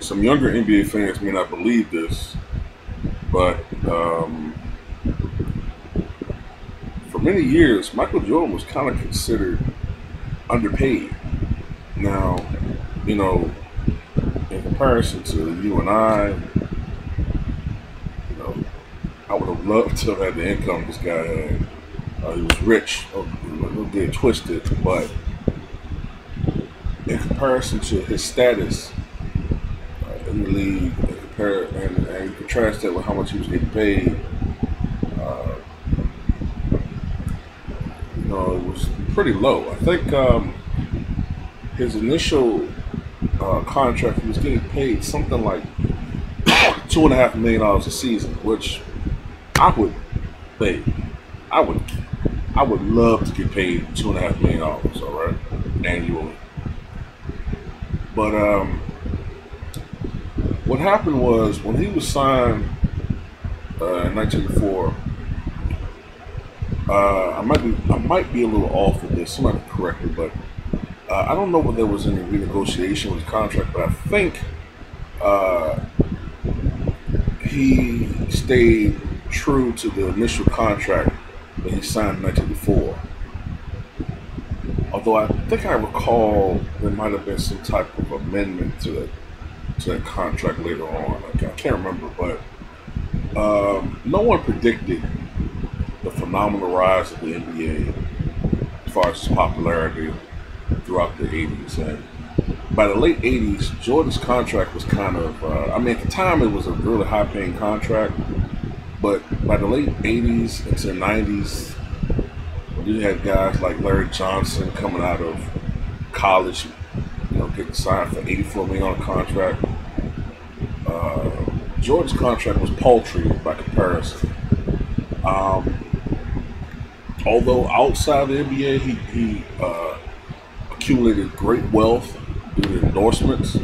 Some younger NBA fans may not believe this, but for many years, Michael Jordan was kind of considered underpaid. Now, you know, in comparison to you and I would have loved to have had the income this guy had. He was rich, don't get it twisted, but in comparison to his status in the league, and you contrast that with how much he was getting paid, uh, it was pretty low. I think his initial contract, he was getting paid something like $2.5 million a season, which I would pay. I would I would love to get paid $2.5 million, all right, annually. But what happened was when he was signed in 1984. I might be a little off with this. Somebody correct me, but I don't know whether there was any renegotiation with his contract, but I think uh, he stayed true to the initial contract that he signed in 1984. Although I think I recall there might have been some type of amendment to that contract later on. I can't remember, but no one predicted the phenomenal rise of the NBA as far as its popularity throughout the 80s. And by the late 80s, Jordan's contract was kind of, at the time it was a really high paying contract, but by the late 80s into the 90s, you had guys like Larry Johnson coming out of college, getting signed for $84 million on a contract. Jordan's contract was paltry by comparison. Um, Although outside the NBA, he accumulated great wealth due to endorsements.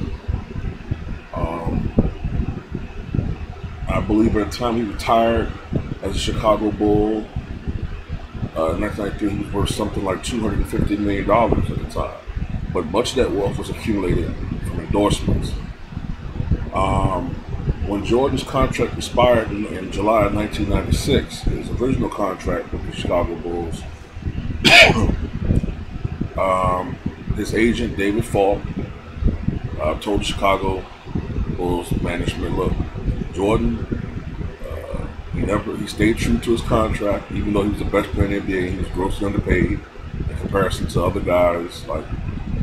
Um, I believe at the time he retired as a Chicago Bull, in 1993, he was worth something like $250 million at the time. But much of that wealth was accumulated from endorsements. Um, when Jordan's contract expired in July of 1996, his original contract with the Chicago Bulls, um, his agent David Falk told the Chicago Bulls management, "Look, Jordan, he stayed true to his contract, even though he was the best player in the NBA. He was grossly underpaid in comparison to other guys like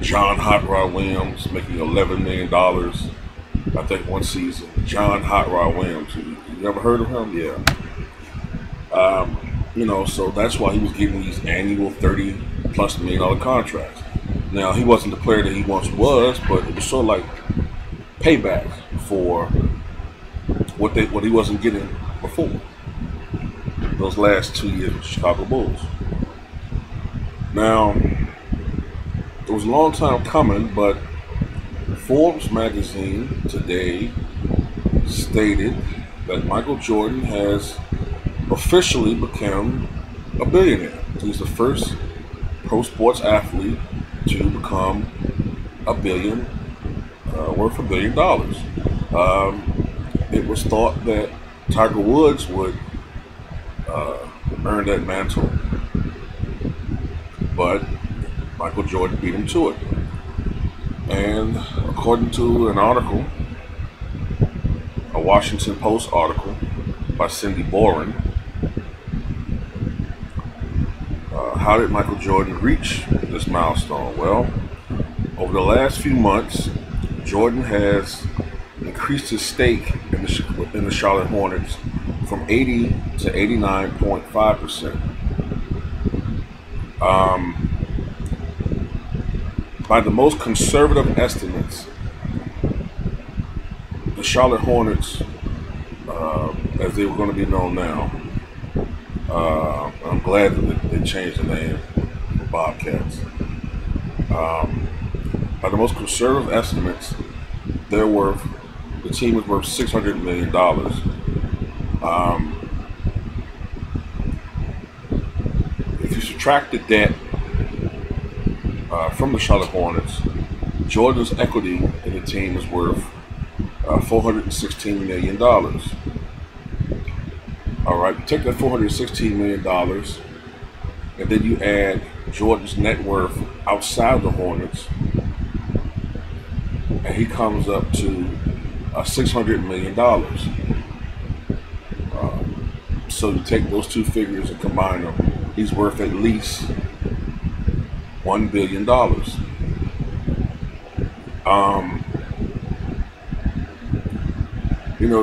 John Hot Rod Williams making $11 million, I think, one season. John Hot Rod Williams. You ever heard of him? Yeah. So that's why he was getting these annual $30+ million contracts. Now, he wasn't the player that he once was, but it was sort of like payback for what he wasn't getting before those last 2 years with the Chicago Bulls. Now, it was a long time coming, but Forbes magazine today stated that Michael Jordan has officially become a billionaire. He's the first pro sports athlete to become worth $1 billion. It was thought that Tiger Woods would earn that mantle, but Michael Jordan beat him to it. And according to an article, a Washington Post article by Cindy Boren, how did Michael Jordan reach this milestone? Well, over the last few months, Jordan has increased his stake in the Charlotte Hornets from 80 to 89.5%. By the most conservative estimates, the Charlotte Hornets, as they were going to be known now, I'm glad that they changed the name to Bobcats. By the most conservative estimates, the team was worth $600 million. If you subtract the debt from the Charlotte Hornets, Jordan's equity in the team is worth $416 million. All right, you take that $416 million, and then you add Jordan's net worth outside the Hornets, and he comes up to $600 million. So you take those two figures and combine them, he's worth at least $1 billion.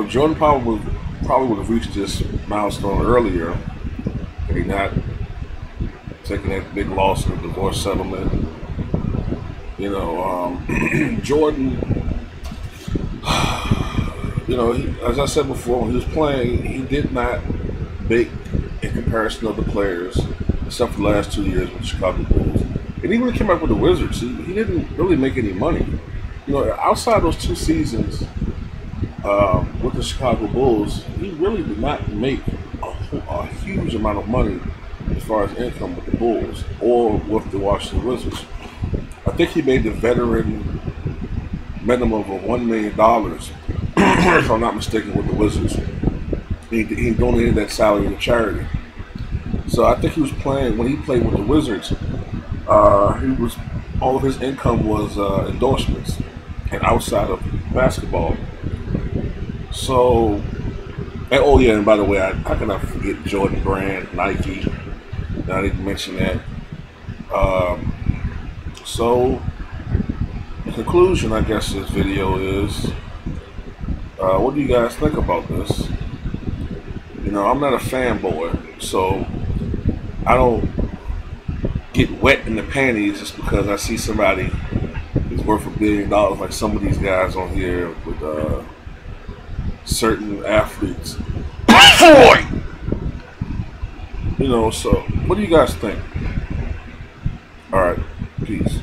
Jordan probably would have reached this milestone earlier had he not taken that big loss in the divorce settlement. Jordan, as I said before, when he was playing, he did not make in comparison to other players, except for the last 2 years with the Chicago Bulls. And even when he came back with the Wizards, he didn't really make any money. Outside those 2 seasons with the Chicago Bulls, he really did not make a huge amount of money as far as income with the Bulls or with the Washington Wizards. I think he made the veteran minimum of $1 million, if I'm not mistaken, with the Wizards. He donated that salary to charity. So I think he was playing, when he played with the Wizards, all of his income was endorsements and outside of basketball. So, and by the way, how can I forget Jordan Brand, Nike? I didn't mention that. So, the conclusion, I guess, this video is, what do you guys think about this? I'm not a fanboy, so I don't get wet in the panties just because I see somebody is worth $1 billion, like some of these guys on here with certain athletes. So what do you guys think? All right, peace.